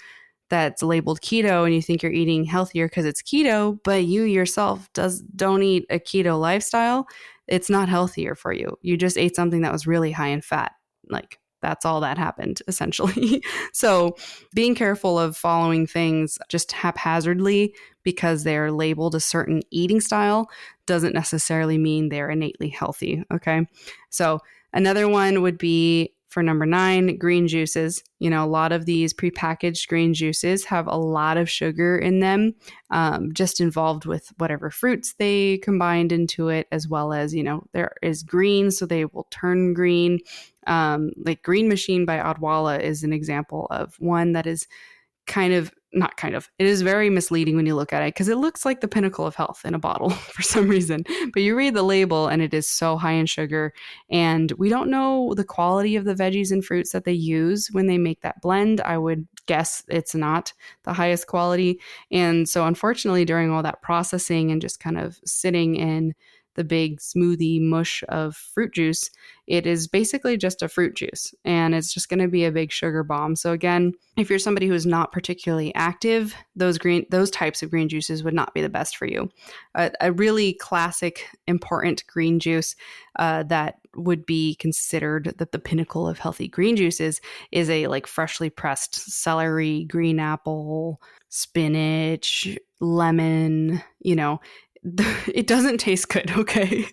that's labeled keto and you think you're eating healthier because it's keto, but you yourself don't eat a keto lifestyle, it's not healthier for you. You just ate something that was really high in fat. Like that's all that happened essentially. So being careful of following things just haphazardly because they're labeled a certain eating style doesn't necessarily mean they're innately healthy. Okay. So another one would be for number 9, green juices. A lot of these prepackaged green juices have a lot of sugar in them, just involved with whatever fruits they combined into it, as well as, there is green, so they will turn green. Like Green Machine by Odwalla is an example of one that is kind of not kind of, it is very misleading when you look at it because it looks like the pinnacle of health in a bottle for some reason. But you read the label and it is so high in sugar. And we don't know the quality of the veggies and fruits that they use when they make that blend. I would guess it's not the highest quality. And so, unfortunately, during all that processing and just kind of sitting in the big smoothie mush of fruit juice, it is basically just a fruit juice and it's just going to be a big sugar bomb. So again, if you're somebody who is not particularly active, those types of green juices would not be the best for you. A really classic, important green juice that would be considered the pinnacle of healthy green juices is a like freshly pressed celery, green apple, spinach, lemon, it doesn't taste good, okay?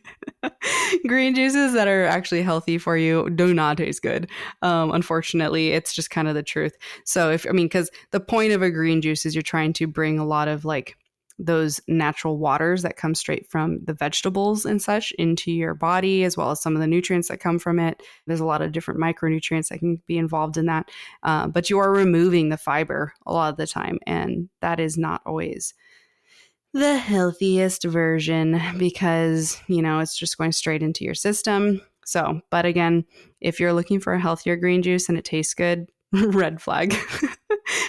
Green juices that are actually healthy for you do not taste good. Unfortunately, it's just kind of the truth. So because the point of a green juice is you're trying to bring a lot of like those natural waters that come straight from the vegetables and such into your body, as well as some of the nutrients that come from it. There's a lot of different micronutrients that can be involved in that. But you are removing the fiber a lot of the time, and that is not always the healthiest version because, it's just going straight into your system. So, but again, if you're looking for a healthier green juice and it tastes good, red flag.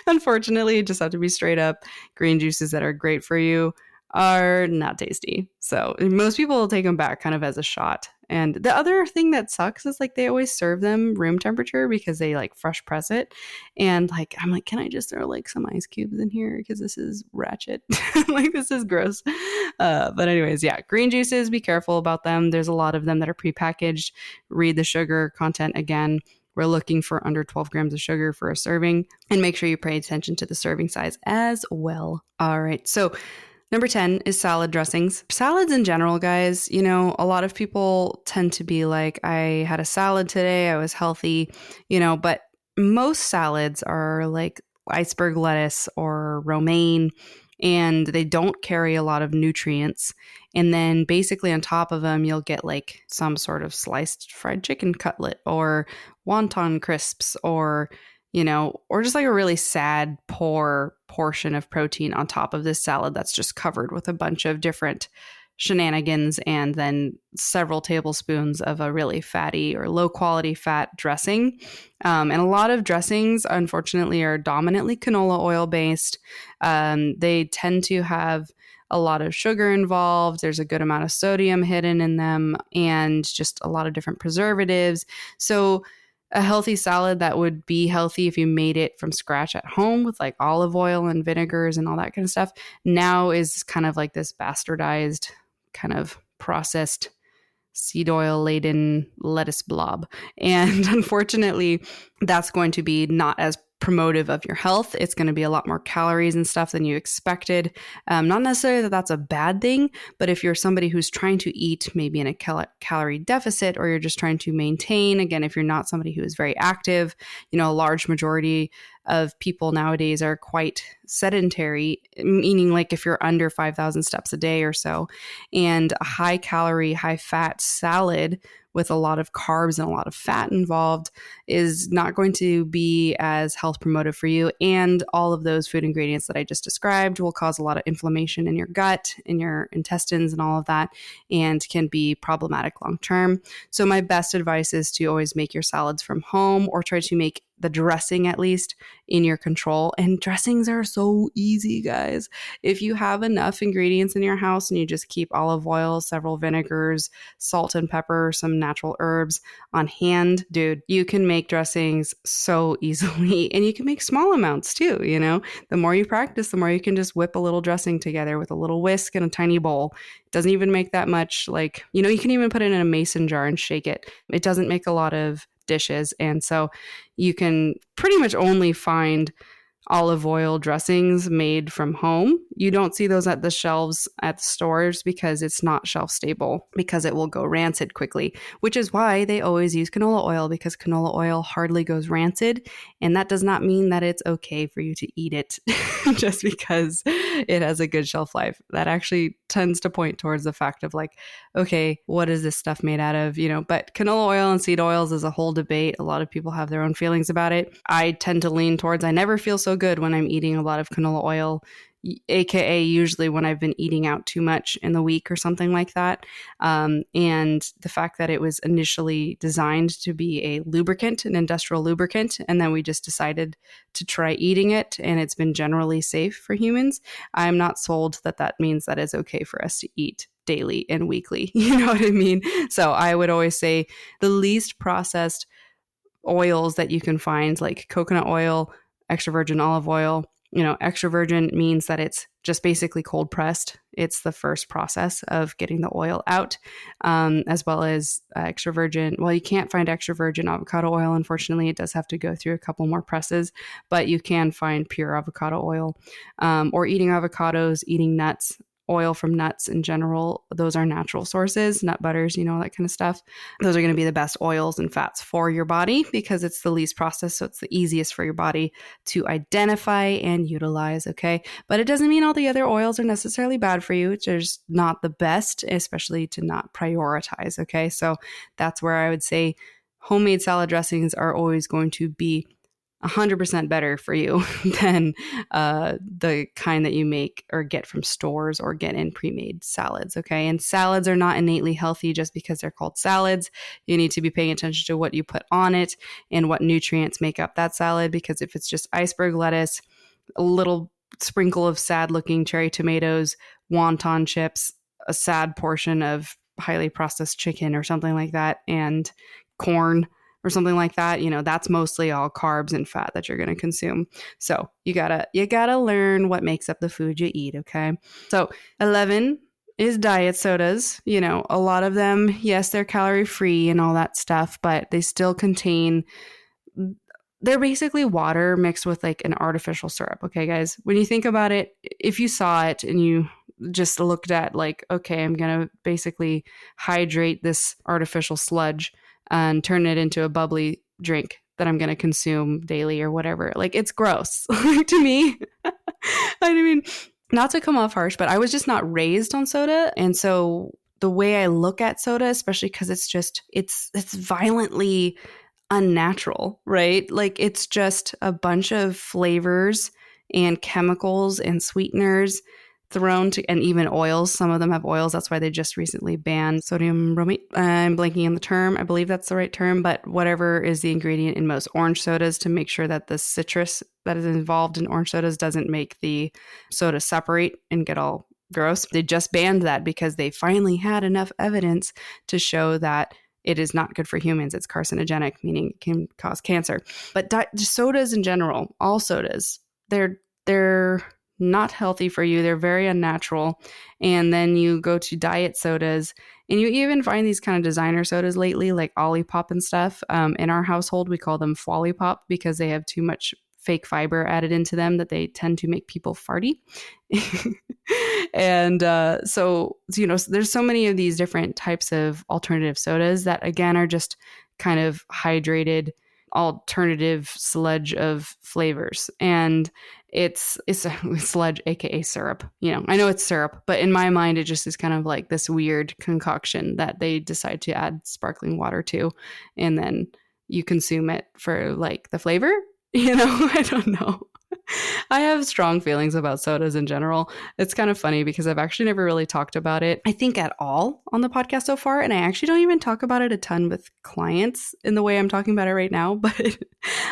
Unfortunately, you just have to be straight up. Green juices that are great for you are not tasty. So most people will take them back kind of as a shot. And the other thing that sucks is like they always serve them room temperature because they like fresh press it. And like, I'm like, can I just throw like some ice cubes in here? Because this is ratchet. Like, this is gross. But anyways, yeah, green juices, be careful about them. There's a lot of them that are prepackaged. Read the sugar content again. We're looking for under 12 grams of sugar for a serving, and make sure you pay attention to the serving size as well. All right. So number 10 is salad dressings. Salads in general, guys, a lot of people tend to be like, I had a salad today, I was healthy, but most salads are like iceberg lettuce or romaine, and they don't carry a lot of nutrients. And then basically on top of them, you'll get like some sort of sliced fried chicken cutlet or wonton crisps or just like a really sad, poor portion of protein on top of this salad that's just covered with a bunch of different shenanigans and then several tablespoons of a really fatty or low quality fat dressing. And a lot of dressings, unfortunately, are dominantly canola oil based. They tend to have a lot of sugar involved. There's a good amount of sodium hidden in them and just a lot of different preservatives. So a healthy salad that would be healthy if you made it from scratch at home with like olive oil and vinegars and all that kind of stuff now is kind of like this bastardized kind of processed seed oil laden lettuce blob. And unfortunately, that's going to be not as promotive of your health. It's going to be a lot more calories and stuff than you expected. Not necessarily that that's a bad thing, but if you're somebody who's trying to eat maybe in a calorie deficit, or you're just trying to maintain, again, if you're not somebody who is very active, a large majority of people nowadays are quite sedentary, meaning like if you're under 5,000 steps a day or so, and a high calorie, high fat salad with a lot of carbs and a lot of fat involved is not going to be as health promotive for you. And all of those food ingredients that I just described will cause a lot of inflammation in your gut, in your intestines and all of that, and can be problematic long term. So my best advice is to always make your salads from home, or try to make the dressing at least in your control. And dressings are so easy, guys. If you have enough ingredients in your house and you just keep olive oil, several vinegars, salt and pepper, some natural herbs on hand, dude, you can make dressings so easily. And you can make small amounts too, The more you practice, the more you can just whip a little dressing together with a little whisk and a tiny bowl. It doesn't even make that much, you can even put it in a mason jar and shake it. It doesn't make a lot of dishes. And so you can pretty much only find olive oil dressings made from home. You don't see those at the shelves at the stores because it's not shelf stable, because it will go rancid quickly, which is why they always use canola oil, because canola oil hardly goes rancid. And that does not mean that it's okay for you to eat it just because it has a good shelf life. That actually tends to point towards the fact of like, okay, what is this stuff made out of? But canola oil and seed oils is a whole debate. A lot of people have their own feelings about it. I tend to lean towards, I never feel so good when I'm eating a lot of canola oil, AKA usually when I've been eating out too much in the week or something like that. And the fact that it was initially designed to be a lubricant, an industrial lubricant, and then we just decided to try eating it, and it's been generally safe for humans. I'm not sold that that means that it's okay for us to eat daily and weekly. You know what I mean? So I would always say the least processed oils that you can find, like coconut oil, extra virgin olive oil. Extra virgin means that it's just basically cold pressed. It's the first process of getting the oil out, as well as extra virgin. Well, you can't find extra virgin avocado oil. Unfortunately, it does have to go through a couple more presses, but you can find pure avocado oil, or eating avocados, eating nuts. Oil from nuts in general, those are natural sources, nut butters, that kind of stuff. Those are going to be the best oils and fats for your body because it's the least processed, so it's the easiest for your body to identify and utilize, okay? But it doesn't mean all the other oils are necessarily bad for you. It's just not the best, especially to not prioritize, okay? So that's where I would say homemade salad dressings are always going to be 100% better for you than the kind that you make or get from stores or get in pre-made salads, okay? And salads are not innately healthy just because they're called salads. You need to be paying attention to what you put on it and what nutrients make up that salad, because if it's just iceberg lettuce, a little sprinkle of sad-looking cherry tomatoes, wonton chips, a sad portion of highly processed chicken or something like that, and corn or something like that, that's mostly all carbs and fat that you're going to consume. So you gotta learn what makes up the food you eat, okay? So 11 is diet sodas. A lot of them, yes, they're calorie free and all that stuff, but they still contain, they're basically water mixed with like an artificial syrup. Okay, guys, when you think about it, if you saw it and you just looked at like, okay, I'm going to basically hydrate this artificial sludge and turn it into a bubbly drink that I'm going to consume daily or whatever. Like, it's gross to me. I mean, not to come off harsh, but I was just not raised on soda. And so the way I look at soda, especially because it's violently unnatural, right? Like, it's just a bunch of flavors and chemicals and sweeteners thrown to, and even oils. Some of them have oils. That's why they just recently banned sodium bromate. I'm blanking on the term. I believe that's the right term, but whatever is the ingredient in most orange sodas to make sure that the citrus that is involved in orange sodas doesn't make the soda separate and get all gross. They just banned that because they finally had enough evidence to show that it is not good for humans. It's carcinogenic, meaning it can cause cancer. But sodas in general, all sodas, they're not healthy for you. They're very unnatural. And then you go to diet sodas, and you even find these kind of designer sodas lately, like Olipop and stuff. In our household, we call them Flolipop because they have too much fake fiber added into them that they tend to make people farty. And so, there's so many of these different types of alternative sodas that, again, are just kind of hydrated alternative sludge of flavors. And it's a sludge, aka syrup. I know it's syrup, but in my mind, it just is kind of like this weird concoction that they decide to add sparkling water to, and then you consume it for like the flavor. I don't know. I have strong feelings about sodas in general. It's kind of funny because I've actually never really talked about it, I think, at all on the podcast so far. And I actually don't even talk about it a ton with clients in the way I'm talking about it right now. But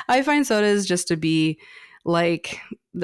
I find sodas just to be like,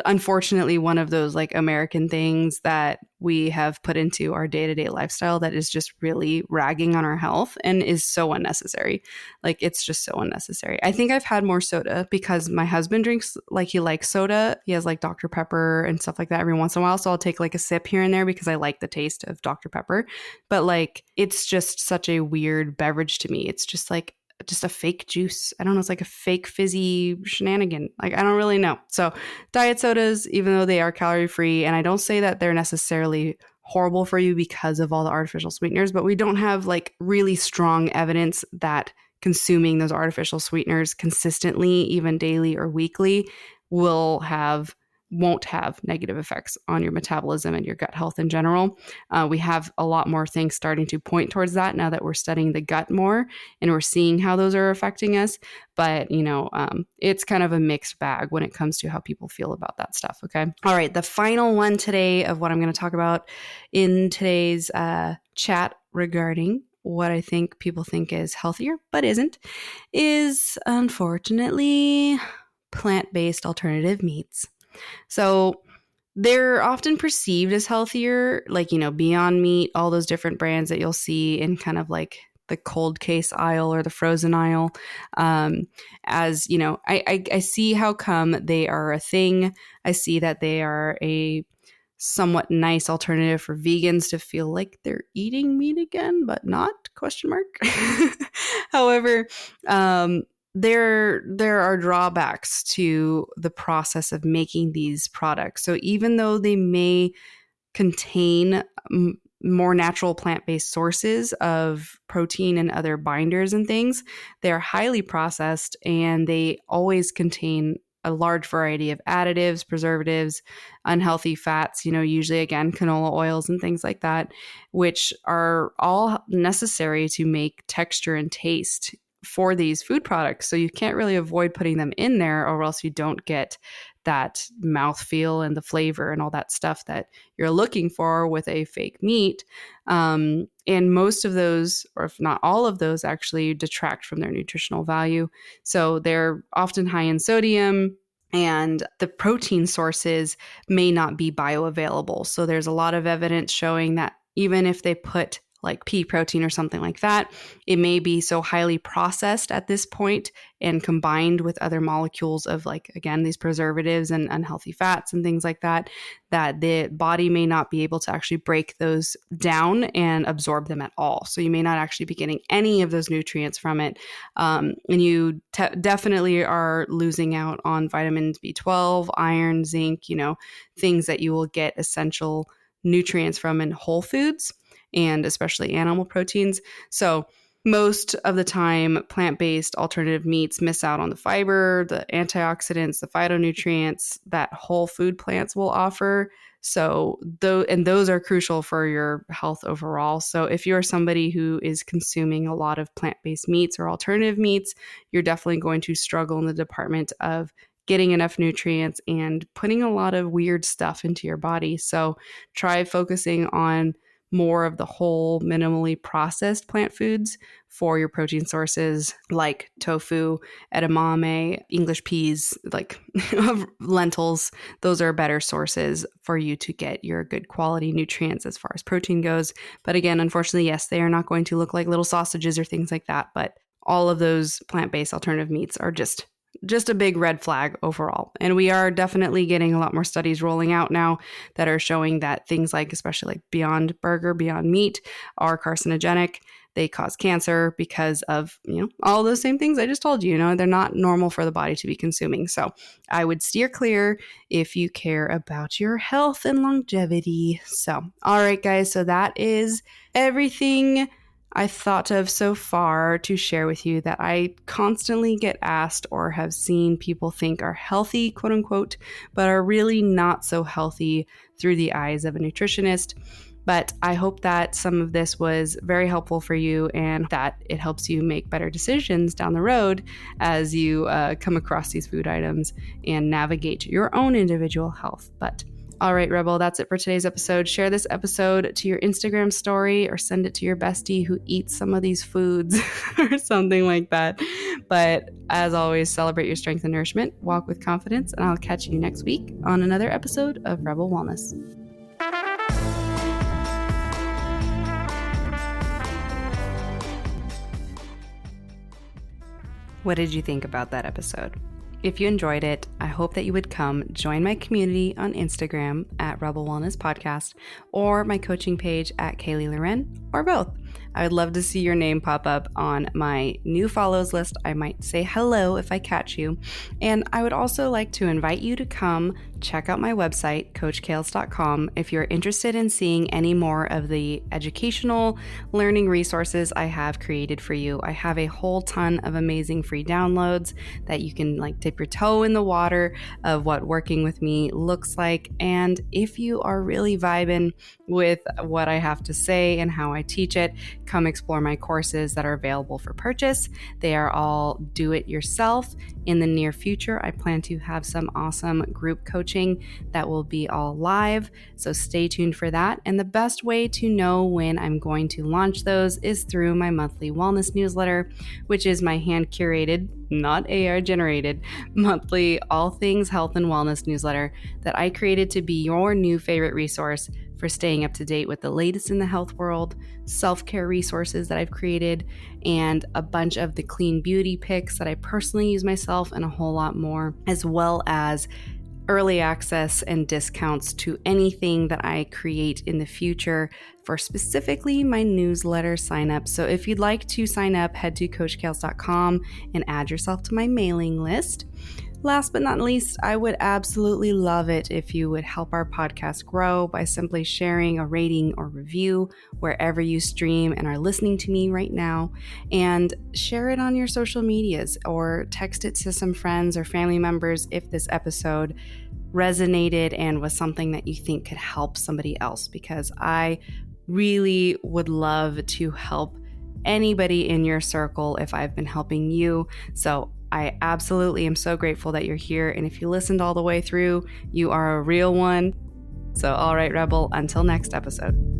unfortunately, one of those like American things that we have put into our day-to-day lifestyle that is just really ragging on our health and is so unnecessary. Like, it's just so unnecessary. I think I've had more soda because my husband drinks, like, he likes soda. He has like Dr. Pepper and stuff like that every once in a while. So I'll take like a sip here and there because I like the taste of Dr. Pepper. But like, it's just such a weird beverage to me. It's just like just a fake juice. I don't know. It's like a fake fizzy shenanigan. Like, I don't really know. So diet sodas, even though they are calorie free, and I don't say that they're necessarily horrible for you because of all the artificial sweeteners, but we don't have like really strong evidence that consuming those artificial sweeteners consistently, even daily or weekly, won't have negative effects on your metabolism and your gut health in general. We have a lot more things starting to point towards that now that we're studying the gut more and we're seeing how those are affecting us. But, it's kind of a mixed bag when it comes to how people feel about that stuff. Okay. All right. The final one today of what I'm going to talk about in today's chat regarding what I think people think is healthier but isn't is unfortunately plant-based alternative meats. So they're often perceived as healthier, like, Beyond Meat, all those different brands that you'll see in kind of like the cold case aisle or the frozen aisle. As I see how come they are a thing. I see that they are a somewhat nice alternative for vegans to feel like they're eating meat again, but not, ? However, there are drawbacks to the process of making these products. So even though they may contain more natural plant-based sources of protein and other binders and things, they're highly processed and they always contain a large variety of additives, preservatives, unhealthy fats, usually again, canola oils and things like that, which are all necessary to make texture and taste for these food products. So you can't really avoid putting them in there or else you don't get that mouthfeel and the flavor and all that stuff that you're looking for with a fake meat. And most of those, or if not all of those, actually detract from their nutritional value. So they're often high in sodium and the protein sources may not be bioavailable. So there's a lot of evidence showing that even if they put like pea protein or something like that, it may be so highly processed at this point and combined with other molecules of like, again, these preservatives and unhealthy fats and things like that, that the body may not be able to actually break those down and absorb them at all. So you may not actually be getting any of those nutrients from it. And you definitely are losing out on vitamins B12, iron, zinc, things that you will get essential nutrients from in whole foods, and especially animal proteins. So most of the time, plant-based alternative meats miss out on the fiber, the antioxidants, the phytonutrients that whole food plants will offer. So those are crucial for your health overall. So if you're somebody who is consuming a lot of plant-based meats or alternative meats, you're definitely going to struggle in the department of getting enough nutrients and putting a lot of weird stuff into your body. So try focusing on more of the whole, minimally processed plant foods for your protein sources like tofu, edamame, English peas, like lentils. Those are better sources for you to get your good quality nutrients as far as protein goes. But again, unfortunately, yes, they are not going to look like little sausages or things like that. But all of those plant-based alternative meats are just a big red flag overall. And we are definitely getting a lot more studies rolling out now that are showing that things like, especially like Beyond Burger, Beyond Meat, are carcinogenic. They cause cancer because of, all those same things I just told you, they're not normal for the body to be consuming. So I would steer clear if you care about your health and longevity. So, all right, guys. So that is everything I've thought of so far to share with you that I constantly get asked or have seen people think are healthy, quote unquote, but are really not so healthy through the eyes of a nutritionist. But I hope that some of this was very helpful for you and that it helps you make better decisions down the road as you come across these food items and navigate your own individual health. But all right, Rebel, that's it for today's episode. Share this episode to your Instagram story or send it to your bestie who eats some of these foods or something like that. But as always, celebrate your strength and nourishment, walk with confidence, and I'll catch you next week on another episode of Rebel Wellness. What did you think about that episode? If you enjoyed it, I hope that you would come join my community on Instagram at Rebel Wellness Podcast or my coaching page at Kaylee Loren, or both. I would love to see your name pop up on my new follows list. I might say hello if I catch you. And I would also like to invite you to come check out my website, coachkales.com, if you're interested in seeing any more of the educational learning resources I have created for you. I have a whole ton of amazing free downloads that you can dip your toe in the water of what working with me looks like. And if you are really vibing with what I have to say and how I teach it, come explore my courses that are available for purchase. They are all do it yourself. In the near future, I plan to have some awesome group coaching that will be all live, so stay tuned for that. And the best way to know when I'm going to launch those is through my monthly wellness newsletter, which is my hand-curated, not AI-generated, monthly all things health and wellness newsletter that I created to be your new favorite resource for staying up to date with the latest in the health world, self-care resources that I've created, and a bunch of the clean beauty picks that I personally use myself, and a whole lot more, as well as early access and discounts to anything that I create in the future for specifically my newsletter signup. So if you'd like to sign up, head to coachkales.com and add yourself to my mailing list. Last but not least, I would absolutely love it if you would help our podcast grow by simply sharing a rating or review wherever you stream and are listening to me right now, and share it on your social medias or text it to some friends or family members if this episode resonated and was something that you think could help somebody else, because I really would love to help anybody in your circle if I've been helping you. So I absolutely am so grateful that you're here. And if you listened all the way through, you are a real one. So, all right, Rebel, until next episode.